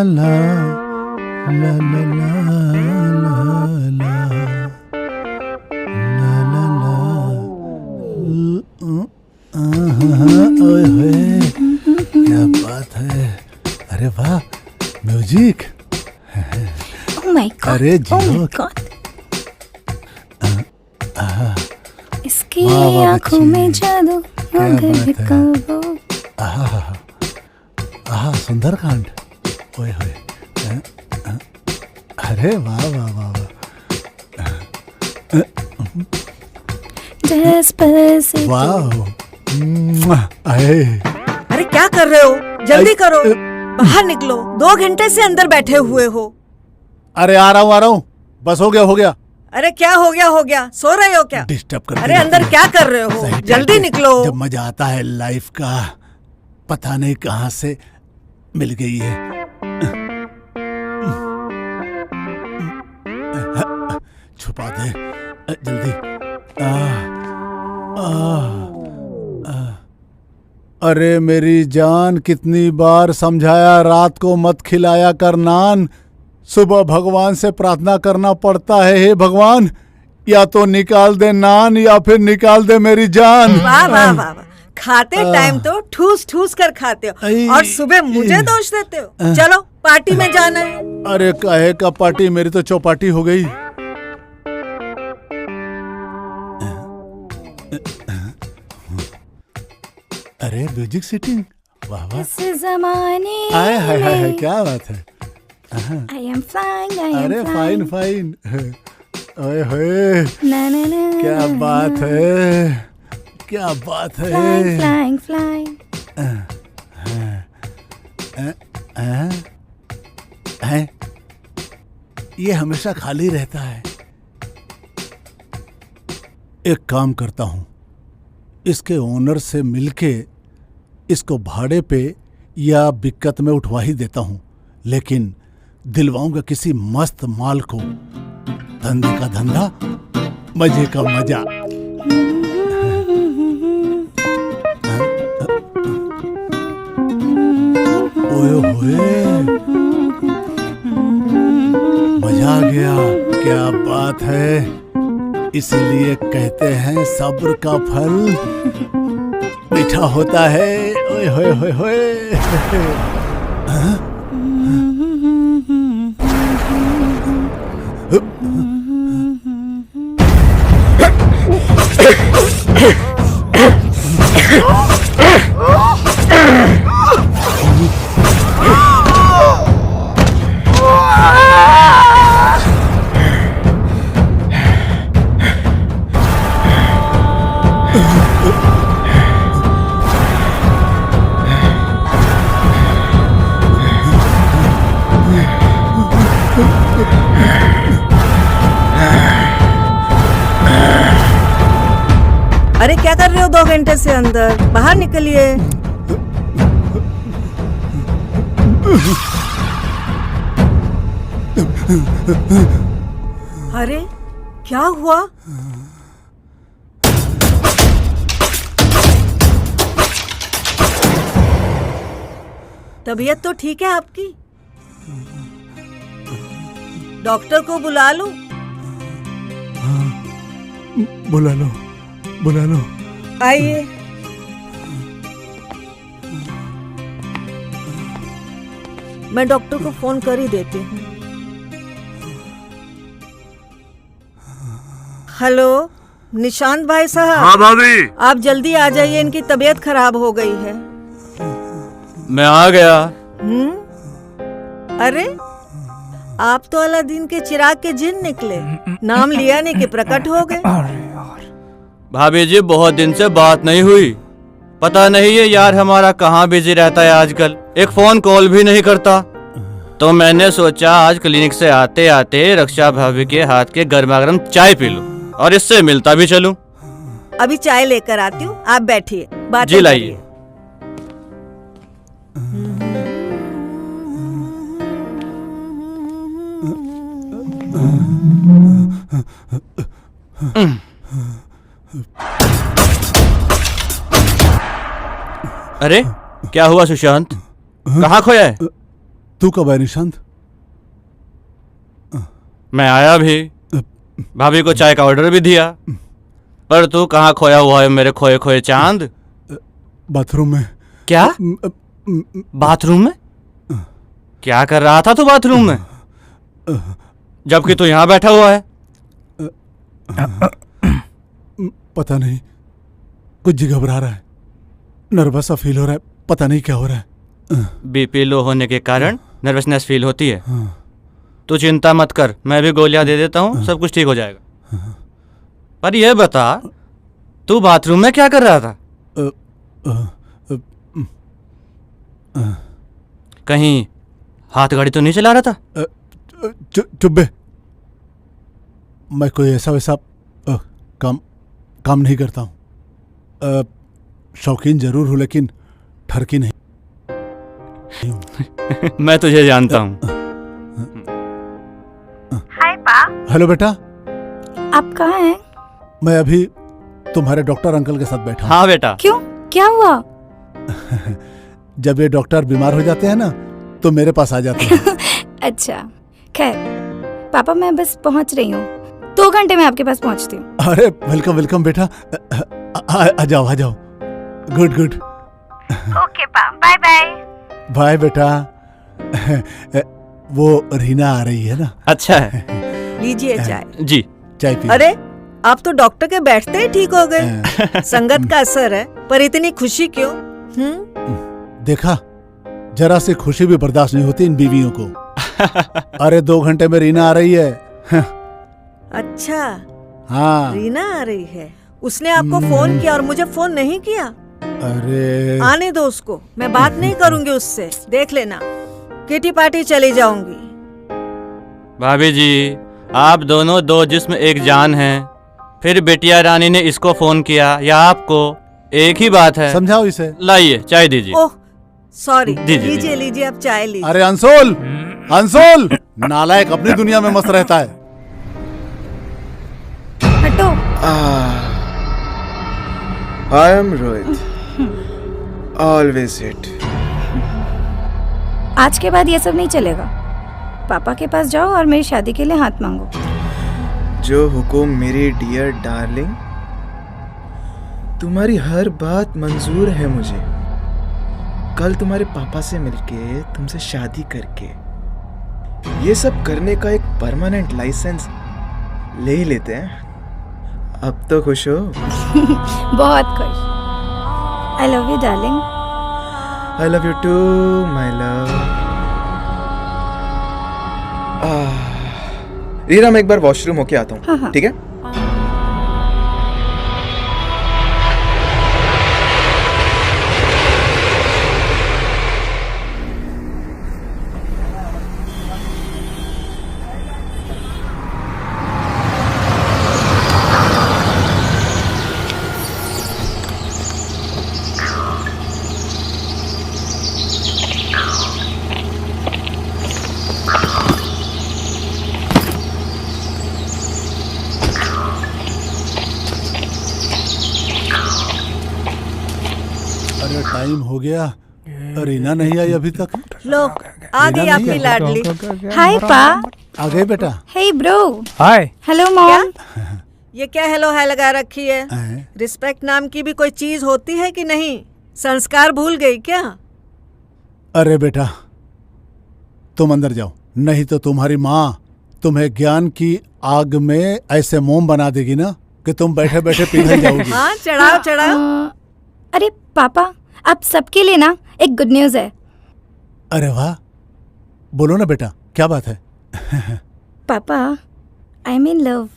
ला ला ला ला ला ला ला ओए होए, क्या बात है। अरे वाह, म्यूजिक। Oh my God. अरे Oh my God. इसकी आंखों में जादू मगर कब सुंदरकांड। ओए होए, अरे वाह वाह वाह वाह वाह। अरे क्या कर रहे हो? जल्दी करो, बाहर निकलो। 2 घंटे से अंदर बैठे हुए हो। अरे आ रहा हूँ, बस हो गया। अरे क्या हो गया? सो रहे हो क्या? डिस्टर्ब कर। अरे अंदर क्या कर रहे हो? जल्दी निकलो। जब मजा आता है लाइफ का, पता नहीं कहाँ से मिल गई है। छुपा दे जल्दी। अरे मेरी जान, कितनी बार समझाया रात को मत खिलाया कर नान। सुबह भगवान से प्रार्थना करना पड़ता है, हे भगवान या तो निकाल दे नान या फिर निकाल दे मेरी जान। वाह वाह वाह, खाते टाइम तो ठूस ठूस कर खाते हो और सुबह मुझे दोष देते हो। चलो पार्टी में जाना है। अरे काहे का पार्टी, मेरी तो चौपाटी हो गई। अरे म्यूजिक सिटिंग, वाह वाह। इस जमाने हाय हाय हाय, क्या बात है। I am flying, I am अरे flying. फाइन। ओए होए, ना ना ना क्या बात है, क्या बात है। Flying, flying. हैं? ये हमेशा खाली रहता है। एक काम करता हूं, इसके ओनर से मिलके इसको भाड़े पे या बिक्कत में उठवा ही देता हूं, लेकिन दिलवाऊंगा किसी मस्त माल को। धंधे का धंधा, मजे का मजा। ओए होए, मजा आ गया, क्या बात है। इसीलिए कहते हैं सब्र का फल मीठा होता है। ओए होए होए होए। अरे क्या कर रहे हो 2 घंटे से अंदर? बाहर निकलिए। अरे क्या हुआ? तबीयत तो ठीक है आपकी? डॉक्टर को बुला लो। बुला लो। आइए। मैं डॉक्टर को फोन कर ही देती हूँ। हेलो निशांत भाई साहब। हाँ भाभी। आप जल्दी आ जाइए, इनकी तबीयत खराब हो गई है। मैं आ गया। अरे आप तो अलादीन के चिराग के जिन निकले, नाम लिया नहीं कि प्रकट हो गए। भाभी जी बहुत दिन से बात नहीं हुई, पता नहीं ये यार हमारा कहाँ बिजी रहता है आजकल, एक फोन कॉल भी नहीं करता। तो मैंने सोचा आज क्लिनिक से आते आते रक्षा भाभी के हाथ के गर्मा गर्म चाय पी लूं और इससे मिलता भी चलूं। अभी चाय लेकर आती हूँ, आप बैठिए, बातें जी लाइए। अरे क्या हुआ सुशांत, कहाँ खोया है? तू कब आया निशांत? मैं आया भी, भाभी को चाय का ऑर्डर भी दिया, पर तू कहाँ खोया हुआ है मेरे खोए खोए चांद? बाथरूम में। क्या? बाथरूम में? क्या कर रहा था तू बाथरूम में, जबकि तू यहाँ बैठा हुआ है? पता नहीं, कुछ जी घबरा रहा है, नर्वस सा फील हो रहा है, पता नहीं क्या हो रहा है। बीपी लो होने के कारण नर्वसनेस फील होती है। तू चिंता मत कर, मैं भी गोलियां दे देता हूँ, सब कुछ ठीक हो जाएगा। पर यह बता, तू बाथरूम में क्या कर रहा था? कहीं हाथ गाड़ी तो नहीं चला रहा था? चुप बे, मैं कोई ऐसा वैसा काम नहीं करता हूँ। शौकीन जरूर हूँ लेकिन ठरकी नहीं हूँ। मैं तुझे जानता हूँ। हाय पा। हेलो बेटा, आप कहाँ हैं? मैं अभी तुम्हारे डॉक्टर अंकल के साथ बैठा हूँ। हाँ बेटा। क्यों, क्या हुआ? जब ये डॉक्टर बीमार हो जाते हैं ना तो मेरे पास आ जाते हैं। अच्छा, खैर पापा मैं बस पहुँच रही हूँ, 2 घंटे में आपके पास पहुँचती हूँ। अरे वेलकम वेलकम बेटा, आ जाओ आ जाओ। Good good. ओके पा, बाय बाय। बाय बेटा। वो रीना आ रही है ना? अच्छा है। लीजिए चाय। जी। चाय पी। अरे आप तो डॉक्टर के बैठते ही ठीक हो गए। संगत का असर है, पर इतनी खुशी क्यों? देखा, जरा सी खुशी भी बर्दाश्त नहीं होती इन बीवियों को। अरे 2 घंटे में रीना आ रही है। अच्छा, हाँ। रीना आ रही है। उसने आपको फोन किया और मुझे फोन नहीं किया? अरे आने दो उसको, मैं बात नहीं करूंगी उससे, देख लेना। किटी पार्टी चली जाऊंगी। भाभी जी, आप दोनों 2 जिस्म एक जान हैं। फिर बेटिया रानी ने इसको फोन किया या आपको, एक ही बात है। समझाओ इसे। लाइए चाय दीजिए। ओह सॉरी, दीजिए, लीजिए लीजिए, अब चाय लीजिए। अरे अंसोल, अंसोल, नालायक अपनी दुनिया में मस्त रहता है। हटो। I am Rohit. Always it. आज के बाद ये सब नहीं चलेगा। पापा के पास जाओ और मेरी शादी के लिए हाथ मांगो। जो हुकुम मेरी डियर डार्लिंग, तुम्हारी हर बात मंजूर है मुझे। कल तुम्हारे पापा से मिलके, तुमसे शादी करके, ये सब करने का एक परमानेंट लाइसेंस ले ही लेते हैं। अब तो खुश हो? बहुत खुश। आई love you darling. I love you too, my love. Reena, मैं एक बार वॉशरूम होके आता हूँ। हाँ। ठीक है? अरे टाइम हो गया, रीना नहीं आई अभी तक। लो, आ गई रीना नहीं आपकी है। लाडली। हाय पा। आ गए बेटा। Hey bro. Hi. Hello mom. ये क्या हेलो है लगा रखी है? हैं? रिस्पेक्ट नाम की भी कोई चीज होती है कि नहीं? संस्कार भूल गई क्या? अरे बेटा, तुम अंदर जाओ, नहीं तो तुम्हारी माँ तुम्हें ज्ञान की आग में ऐसे मोम बना देगी ना कि तुम बैठे बैठे पिघल जाओगी। हाँ, चढ़ाओ चढ़ाओ। अरे पापा, आप सबके लिए ना एक गुड न्यूज़ है। अरे वाह, बोलो ना बेटा, क्या बात है? पापा, I am in love.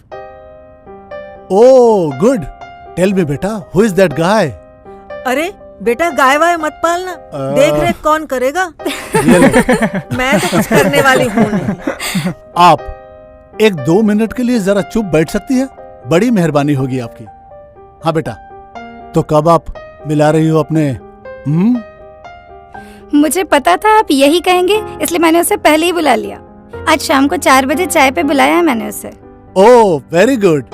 Oh good, tell me बेटा, हु इज दैट गाय? अरे बेटा, गाय वाय मत पालना, देख रेख कौन करेगा? ये लो। मैं तो कुछ करने वाली हूँ नहीं। आप 1-2 मिनट के लिए जरा चुप बैठ सकती है? बड़ी मेहरबानी होगी आपकी। हाँ बेटा, तो कब आप मिला रही हो अपने? मुझे पता था आप यही कहेंगे, इसलिए मैंने उसे पहले ही बुला लिया। आज शाम को 4 बजे चाय पे बुलाया है मैंने उसे। Oh very good.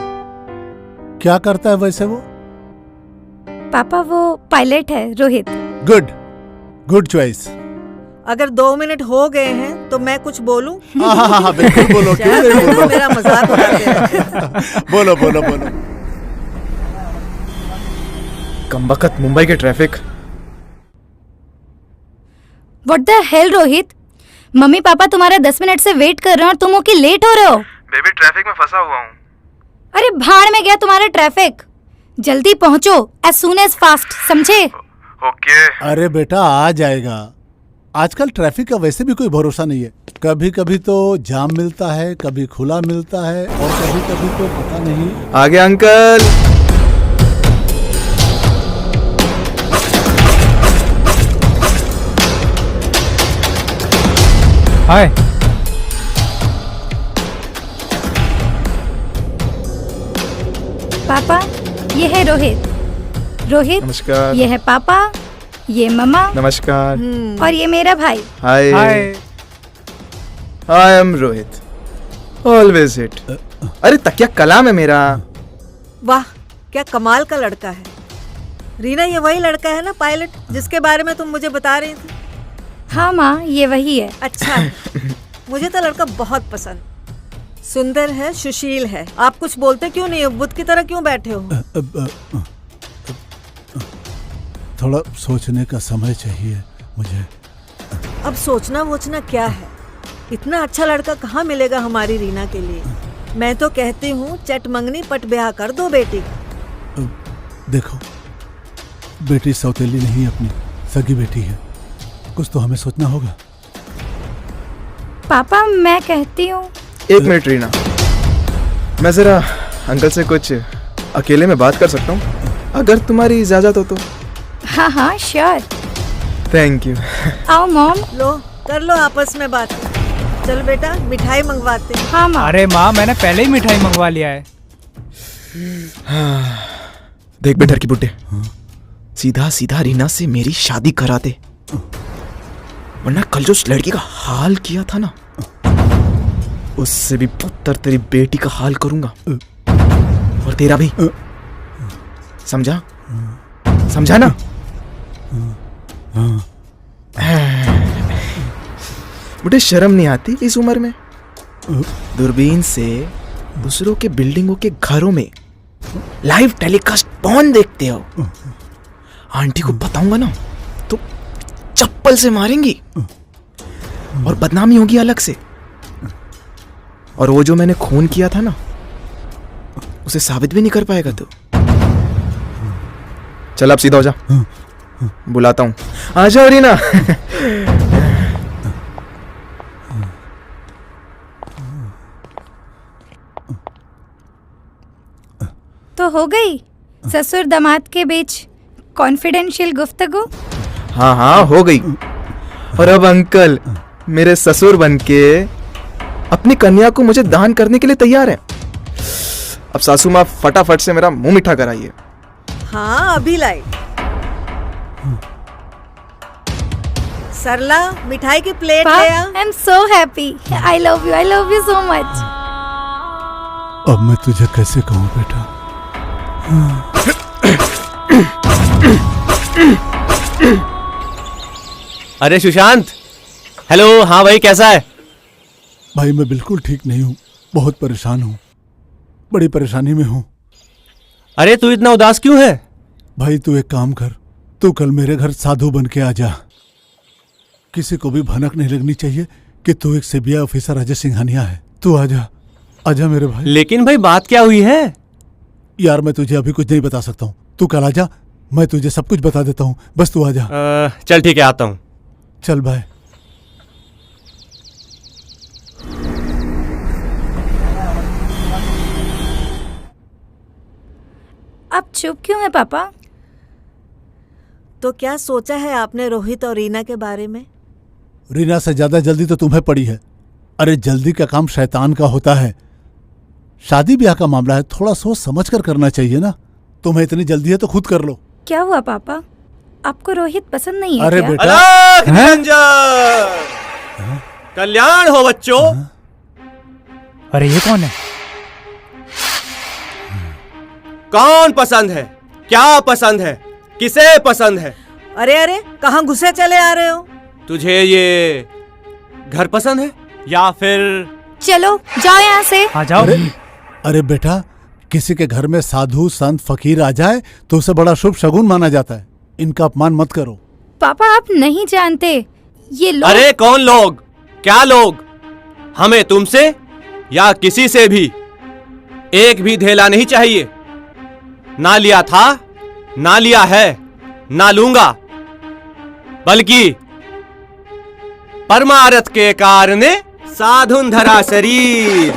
क्या करता है वैसे वो? पापा वो पायलट है, रोहित। Good, good choice. अगर 2 मिनट हो गए हैं तो मैं कुछ बोलूं? हाँ, बिल्कुल बोलो, क्यों नहीं तुम तो बोलो। मेरा मजाक उड़ाते रहते हो। बोलो बोलो बोलो। कमबख्त मुंबई के traffic. What the hell Rohit, mummy papa तुम्हारा 10 मिनट से वेट कर रहे हैं और तुम हो कि लेट हो रहे हो। बेबी ट्रैफिक में फंसा हुआ हूँ। अरे भाड़ में गया तुम्हारा ट्रैफिक, जल्दी पहुंचो एज सून एज फास्ट, समझे? ओके। अरे बेटा आ जाएगा। आजकल ट्रैफिक का वैसे भी कोई भरोसा नहीं है, कभी कभी तो जाम मिलता है, कभी खुला मिलता है, और कभी कभी तो पता नहीं। आगे अंकल। हाय। पापा ये है रोहित, रोहित नमस्कार। ये है पापा, ये मम्मा नमस्कार। और ये मेरा भाई। Hi. Hi. I am Rohit, always it. अरे तकिया कलाम है मेरा। वाह क्या कमाल का लड़का है। रीना ये वही लड़का है ना पायलट, जिसके बारे में तुम मुझे बता रही थी? हाँ माँ ये वही है। अच्छा मुझे तो लड़का बहुत पसंद, सुंदर है, सुशील है। आप कुछ बोलते क्यों नहीं हो? बुद्ध की तरह क्यों बैठे हो? थोड़ा सोचने का समय चाहिए मुझे। अब सोचना वोचना क्या है, इतना अच्छा लड़का कहाँ मिलेगा हमारी रीना के लिए। मैं तो कहती हूँ चट मंगनी पट ब्याह कर दो बेटी का। देखो बेटी सौतेली नहीं, अपनी सगी बेटी है, कुछ तो हमें सोचना होगा। पापा मैं कहती हूँ। एक मिनट रीना, मैं जरा अंकल से कुछ अकेले में बात कर सकता हूँ, अगर तुम्हारी इजाजत हो तो। हाँ हाँ श्योर। Thank you. आओ मॉम। लो कर लो आपस में बात। चल बेटा मिठाई मंगवाते हैं। हाँ माँ। अरे माँ मैंने पहले ही मिठाई मंगवा लिया है। देख बेटा की बुड्ढे, सीधा सीधा रीना से मेरी शादी करा दे, वरना कल जो उस लड़की का हाल किया था ना, उससे भी बदतर तेरी बेटी का हाल करूंगा, और तेरा भी। समझा? समझा ना? मुझे शर्म नहीं आती इस उम्र में दूरबीन से दूसरों के बिल्डिंगों के घरों में लाइव टेलीकास्ट पॉर्न देखते हो? आंटी को बताऊंगा ना तो चप्पल से मारेंगी और बदनामी होगी अलग से। और वो जो मैंने खून किया था ना, उसे साबित भी नहीं कर पाएगा तू। चल अब सीधा हो जा, बुलाता हूं। आ जाओ रीना। तो हो गई ससुर दामाद के बीच कॉन्फिडेंशियल गुफ्तगू। हाँ हाँ हो गई। और अब अंकल मेरे ससुर बनके अपनी कन्या को मुझे दान करने के लिए तैयार है। अब सासू माँ फटाफट से मेरा मुंह मीठा कराइए। हाँ अभी लाई। सरला मिठाई की प्लेट ले आ। I am so happy, I love you so much. अब मैं तुझे कैसे कहूँ बेटा? अरे सुशांत, हेलो। हाँ भाई कैसा है? भाई मैं बिल्कुल ठीक नहीं हूँ, बहुत परेशान हूँ, बड़ी परेशानी में हूँ। अरे तू इतना उदास क्यों है? भाई तू एक काम कर, तू कल मेरे घर साधु बन के आ जा। किसी को भी भनक नहीं लगनी चाहिए कि तू एक सीबीआई ऑफिसर अजय सिंघानिया है। तू आजा, आजा मेरे भाई। लेकिन भाई बात क्या हुई है? यार मैं तुझे अभी कुछ नहीं बता सकता हूँ, तू कल आजा, मैं तुझे सब कुछ बता देता हूँ, बस तू आजा। चल ठीक है, आता हूँ। चल भाई। आप चुप क्यों है पापा? तो क्या सोचा है आपने रोहित और रीना के बारे में? रीना से ज्यादा जल्दी तो तुम्हें पड़ी है। अरे जल्दी का काम शैतान का होता है। शादी ब्याह का मामला है, थोड़ा सोच समझ कर करना चाहिए ना। तुम्हें इतनी जल्दी है तो खुद कर लो। क्या हुआ पापा, आपको रोहित पसंद नहीं है अरे क्या? बेटा, अलग निरंजन, कल्याण हो बच्चों। अरे ये कौन है? कौन पसंद है? क्या पसंद है? किसे पसंद है? अरे अरे कहाँ घुसे चले आ रहे हो? तुझे ये घर पसंद है या फिर चलो जाओ यहाँ से। हाँ जाओ। अरे बेटा, किसी के घर में साधु संत फकीर आ जाए तो उसे बड़ा शुभ शगुन माना जाता है। इनका अपमान मत करो। पापा आप नहीं जानते ये लोग। अरे कौन लोग? क्या लोग? हमें तुमसे या किसी से भी एक भी धेला नहीं चाहिए। ना लिया था, ना लिया है, ना लूंगा, बल्कि परमारथ के कारण साधुन धरा शरीर।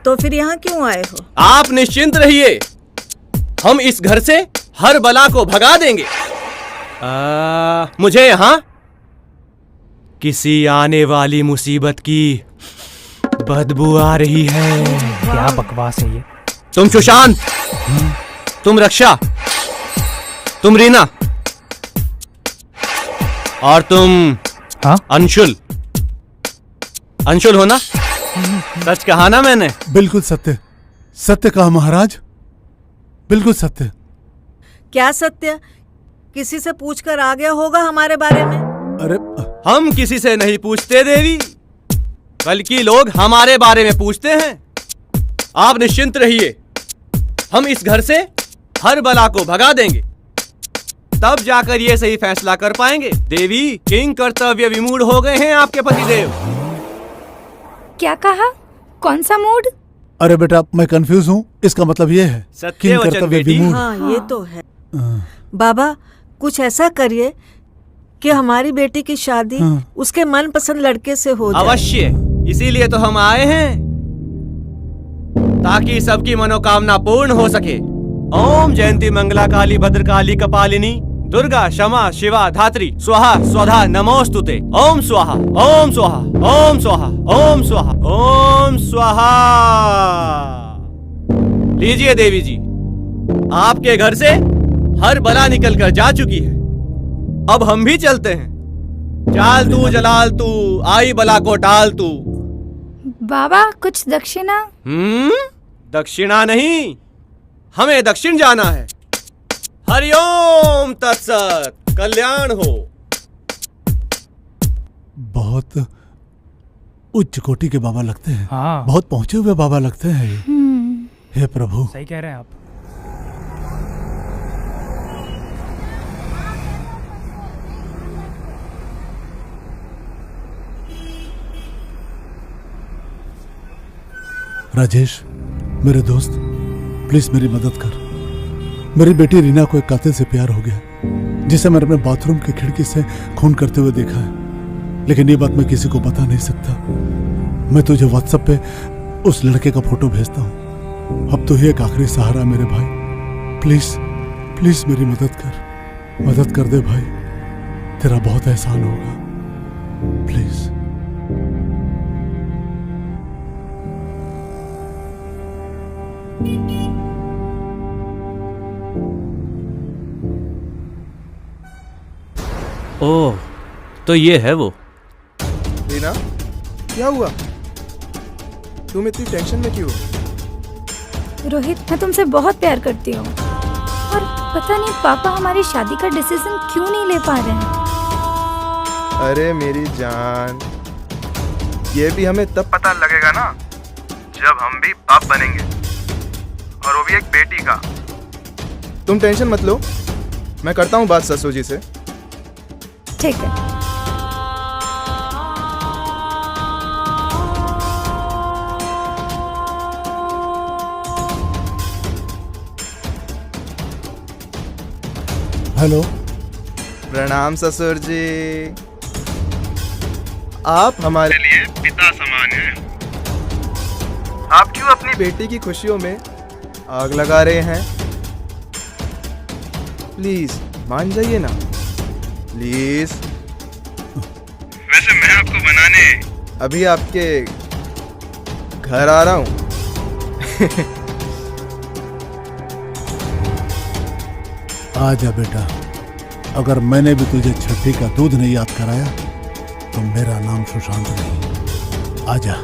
तो फिर यहाँ क्यों आए हो? आप निश्चिंत रहिए, हम इस घर से हर बला को भगा देंगे। मुझे यहाँ किसी आने वाली मुसीबत की बदबू आ रही है। क्या बकवास है ये। तुम सुशांत, तुम रक्षा, तुम रीना और तुम हाँ अंशुल। अंशुल हो ना? सच कहा ना मैंने? बिल्कुल सत्य, सत्य कहा महाराज, बिल्कुल सत्य। क्या सत्य? किसी से पूछकर आ गया होगा हमारे बारे में। अरे हम किसी से नहीं पूछते देवी, बल्कि लोग हमारे बारे में पूछते हैं। आप निश्चिंत रहिए, हम इस घर से हर बला को भगा देंगे, तब जाकर ये सही फैसला कर पाएंगे। देवी, किंग कर्तव्य विमूढ़ हो गए हैं आपके पतिदेव। क्या कहा? कौन सा मूड? अरे बेटा, मैं कंफ्यूज हूँ। इसका मतलब ये है सत्य किंग वचन कर्तव्य बेटी। विमूढ़। हाँ, ये तो है। बाबा, कुछ ऐसा करिए कि हमारी बेटी की शादी उसके मनपसंद लड़के से हो जाए। अवश्य, इसीलिए तो हम आए हैं, ताकि सबकी मनोकामना पूर्ण हो सके। ओम जयंती मंगला काली भद्रकाली कपालिनी दुर्गा क्षमा शिवा धात्री स्वाहा स्वधा नमोस्तुते। ओम स्वाहा ओम स्वाहा ओम स्वाहा ओम स्वाहा ओम स्वाहा। लीजिए देवी जी, आपके घर से हर बला निकल कर जा चुकी है। अब हम भी चलते हैं। जाल तू जलाल तू, आई बला को टाल तू। बाबा कुछ दक्षिणा। दक्षिणा नहीं, हमें दक्षिण जाना है। हरिओम तत्सत, कल्याण हो। बहुत उच्च कोटि के बाबा लगते हैं। हाँ बहुत पहुंचे हुए बाबा लगते हैं ये। हे प्रभु। सही कह रहे हैं आप। राजेश, मेरे दोस्त, प्लीज मेरी मदद कर। मेरी बेटी रीना को एक कातिल से प्यार हो गया, जिसे मैंने अपने बाथरूम की खिड़की से खून करते हुए देखा है। लेकिन ये बात मैं किसी को बता नहीं सकता। मैं तुझे व्हाट्सएप पे उस लड़के का फोटो भेजता हूँ। अब तो ही एक आखिरी सहारा मेरे भाई। प्लीज प्लीज मेरी मदद कर दे भाई। तेरा बहुत एहसान होगा, प्लीज। ओह, तो ये है वो। रीना, क्या हुआ? तुम इतनी टेंशन में क्यों? रोहित, मैं तुमसे बहुत प्यार करती हूँ और पता नहीं पापा हमारी शादी का डिसीजन क्यों नहीं ले पा रहे हैं। अरे मेरी जान, ये भी हमें तब पता लगेगा ना जब हम भी बाप बनेंगे, और वो भी एक बेटी का। तुम टेंशन मत लो, मैं करता हूँ बात ससुर जी से। ठीक है। हेलो। प्रणाम ससुर जी। आप हमारे लिए पिता समान हैं। आप क्यों अपनी बेटी की खुशियों में आग लगा रहे हैं? प्लीज मान जाइए ना, प्लीज। वैसे मैं आपको मनाने अभी आपके घर आ रहा हूँ। आजा बेटा, अगर मैंने भी तुझे छठी का दूध नहीं याद कराया तो मेरा नाम सुशांत नहीं। आजा।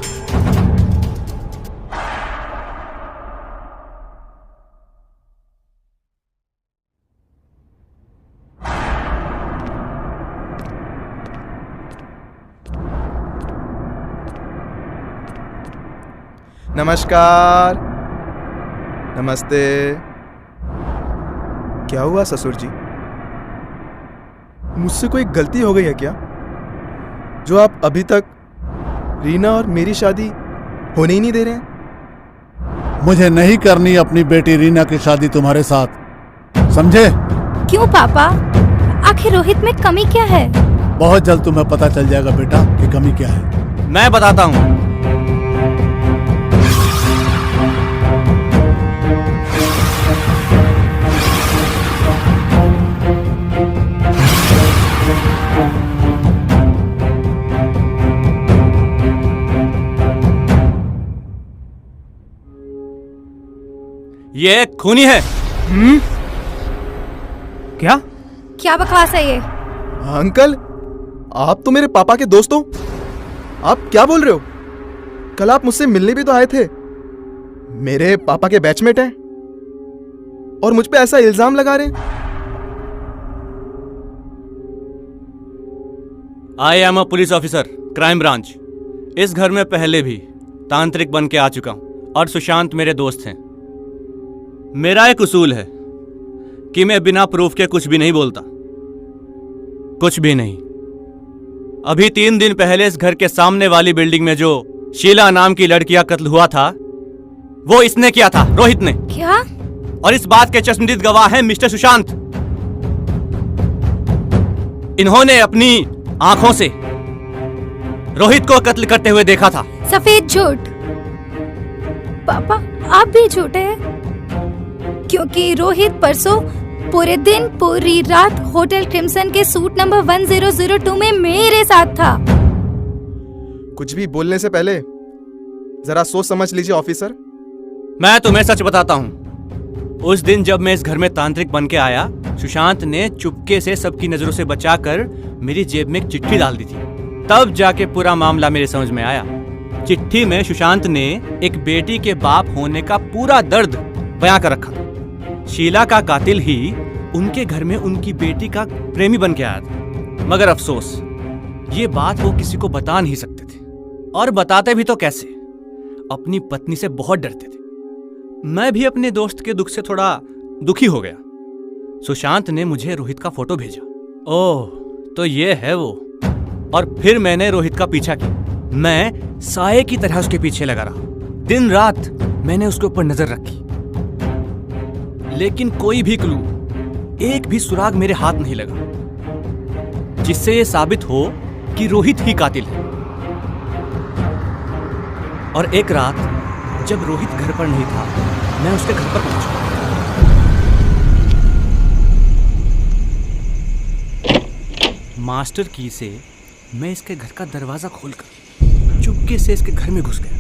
नमस्कार। नमस्ते। क्या हुआ ससुर जी? मुझसे कोई गलती हो गई है क्या, जो आप अभी तक रीना और मेरी शादी होने ही नहीं दे रहे हैं? मुझे नहीं करनी अपनी बेटी रीना की शादी तुम्हारे साथ, समझे? क्यों पापा, आखिर रोहित में कमी क्या है? बहुत जल्द तुम्हें पता चल जाएगा बेटा कि कमी क्या है। मैं बताता हूँ। ये एक खूनी है। क्या? क्या बकवास है ये? अंकल, आप तो मेरे पापा के दोस्त हो। आप क्या बोल रहे हो? कल आप मुझसे मिलने भी तो आए थे। मेरे पापा के बैचमेट हैं और मुझ पे ऐसा इल्जाम लगा रहे हैं। I am a police officer, crime branch. इस घर में पहले भी तांत्रिक बन के आ चुका हूं और सुशांत मेरे दोस्त हैं। मेरा एक उसूल है कि मैं बिना प्रूफ के कुछ भी नहीं बोलता, कुछ भी नहीं। अभी 3 दिन पहले इस घर के सामने वाली बिल्डिंग में जो शीला नाम की लड़की का कत्ल हुआ था, वो इसने किया था, रोहित ने। क्या? और इस बात के चश्मदीद गवाह हैं मिस्टर सुशांत। इन्होंने अपनी आंखों से रोहित को कत्ल करते हुए देखा था। सफेद झूठ। पापा, आप भी झूठे हैं, क्योंकि रोहित परसों पूरे दिन पूरी रात होटल क्रिम्सन के सूट नंबर 1002 में मेरे साथ था। कुछ भी बोलने से पहले जरा सोच समझ लीजिए ऑफिसर। मैं तुम्हें सच बताता हूँ। उस दिन जब मैं इस घर में तांत्रिक बन के आया, सुशांत ने चुपके से सबकी नजरों से बचाकर मेरी जेब में एक चिट्ठी डाल दी थी। तब जाके पूरा मामला मेरे समझ में आया। चिट्ठी में सुशांत ने एक बेटी के बाप होने का पूरा दर्द बयां कर रखा था। शीला का कातिल ही उनके घर में उनकी बेटी का प्रेमी बन के आया था। मगर अफसोस, ये बात वो किसी को बता नहीं सकते थे, और बताते भी तो कैसे? अपनी पत्नी से बहुत डरते थे। मैं भी अपने दोस्त के दुख से थोड़ा दुखी हो गया। सुशांत ने मुझे रोहित का फोटो भेजा। ओह, तो ये है वो। और फिर मैंने रोहित का पीछा किया। मैं साये की तरह उसके पीछे लगा रहा। दिन रात मैंने उसके ऊपर नजर रखी, लेकिन कोई भी क्लू, एक भी सुराग मेरे हाथ नहीं लगा जिससे यह साबित हो कि रोहित ही कातिल है। और एक रात जब रोहित घर पर नहीं था, मैं उसके घर पर पहुंचा। मास्टर की से मैं इसके घर का दरवाजा खोलकर चुपके से इसके घर में घुस गया।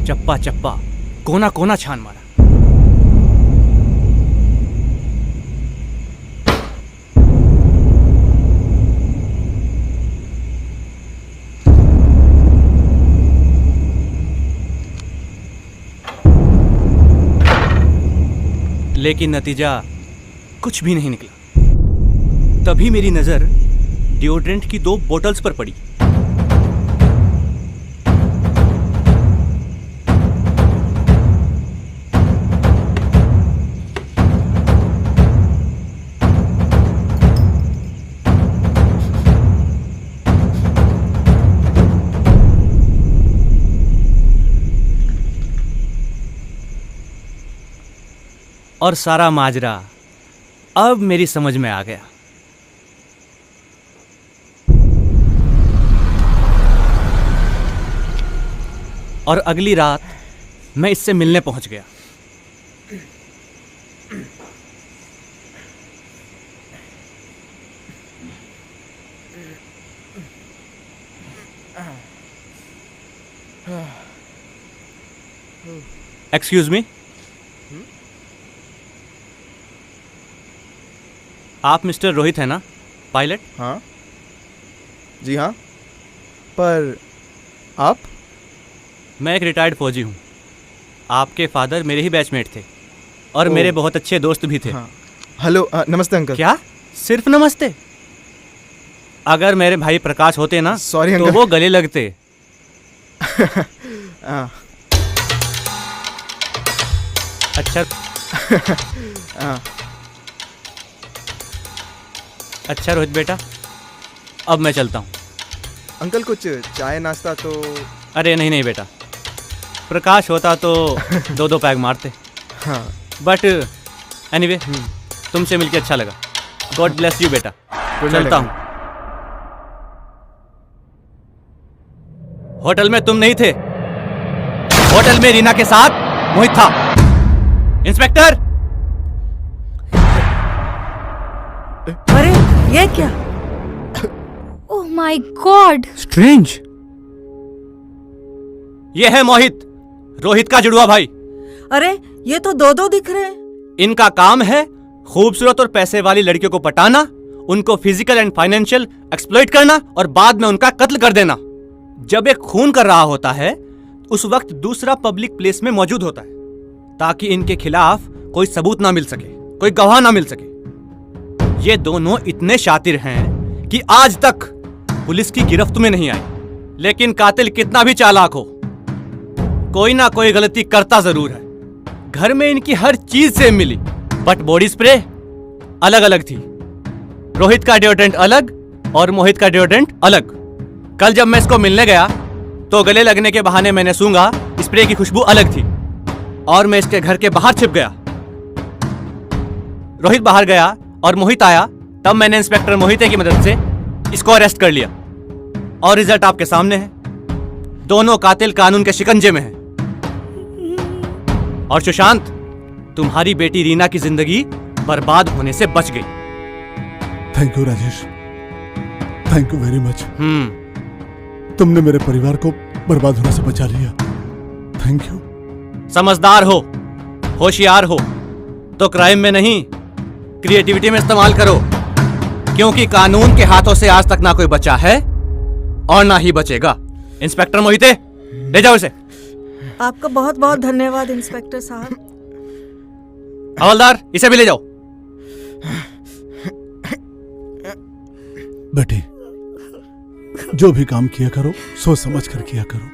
चप्पा चप्पा, कोना कोना छान मारा। लेकिन नतीजा कुछ भी नहीं निकला। तभी मेरी नजर डिओड्रेंट की 2 बोतल्स पर पड़ी। और सारा माजरा अब मेरी समझ में आ गया। और अगली रात मैं इससे मिलने पहुंच गया। एक्सक्यूज मी, आप मिस्टर रोहित है ना, पायलट? हाँ जी हाँ, पर आप? मैं एक रिटायर्ड फौजी हूँ। आपके फादर मेरे ही बैचमेट थे और ओह। मेरे बहुत अच्छे दोस्त भी थे। हाँ। हेलो, नमस्ते अंकल। क्या सिर्फ नमस्ते? अगर मेरे भाई प्रकाश होते ना सॉरी तो अंकल। वो गले लगते। हाँ, अच्छा हाँ। अच्छा रोहित बेटा, अब मैं चलता हूँ। अंकल कुछ चाय नाश्ता तो? अरे नहीं नहीं बेटा, प्रकाश होता तो दो दो पैग मारते। हाँ। बट एनीवे, तुमसे मिलके अच्छा लगा। गॉड ब्लेस यू बेटा। Good night, चलता हूँ। होटल में तुम नहीं थे, होटल में रीना के साथ मोहित था। इंस्पेक्टर! अरे ये क्या? Oh my God! स्ट्रेंज। ये है मोहित, रोहित का जुड़वा भाई। अरे ये तो दो दो दिख रहे हैं। इनका काम है खूबसूरत और पैसे वाली लड़कियों को पटाना, उनको फिजिकल एंड फाइनेंशियल एक्सप्लॉइट करना और बाद में उनका कत्ल कर देना। जब एक खून कर रहा होता है उस वक्त दूसरा पब्लिक प्लेस में मौजूद होता है ताकि इनके खिलाफ कोई सबूत ना मिल सके, कोई गवाह ना मिल सके। ये दोनों इतने शातिर हैं कि आज तक पुलिस की गिरफ्त में नहीं आए। लेकिन कातिल कितना भी चालाक हो, कोई ना कोई गलती करता जरूर है। घर में इनकी हर चीज सेम मिली, बट बॉडी स्प्रे अलग अलग थी। रोहित का डिओड्रेंट अलग और मोहित का डिओड्रेंट अलग। कल जब मैं इसको मिलने गया तो गले लगने के बहाने मैंने सूंघा, स्प्रे की खुशबू अलग थी और मैं इसके घर के बाहर छिप गया। रोहित बाहर गया और मोहित आया, तब मैंने इंस्पेक्टर मोहिते की मदद से इसको अरेस्ट कर लिया और रिजल्ट आपके सामने है। दोनों कातिल कानून के शिकंजे में हैं। और सुशांत, तुम्हारी बेटी रीना की जिंदगी बर्बाद होने से बच गई। Thank you Rajesh, thank you very much. तुमने मेरे परिवार को बर्बाद होने से बचा लिया। Thank you. समझदार हो, होशियार हो तो क्राइम में नहीं क्रिएटिविटी में इस्तेमाल करो, क्योंकि कानून के हाथों से आज तक ना कोई बचा है और ना ही बचेगा। इंस्पेक्टर मोहिते, ले जाओ इसे। आपका बहुत बहुत धन्यवाद इंस्पेक्टर साहब। हवलदार, इसे भी ले जाओ। बेटी, जो भी काम किया करो सोच समझ कर किया करो।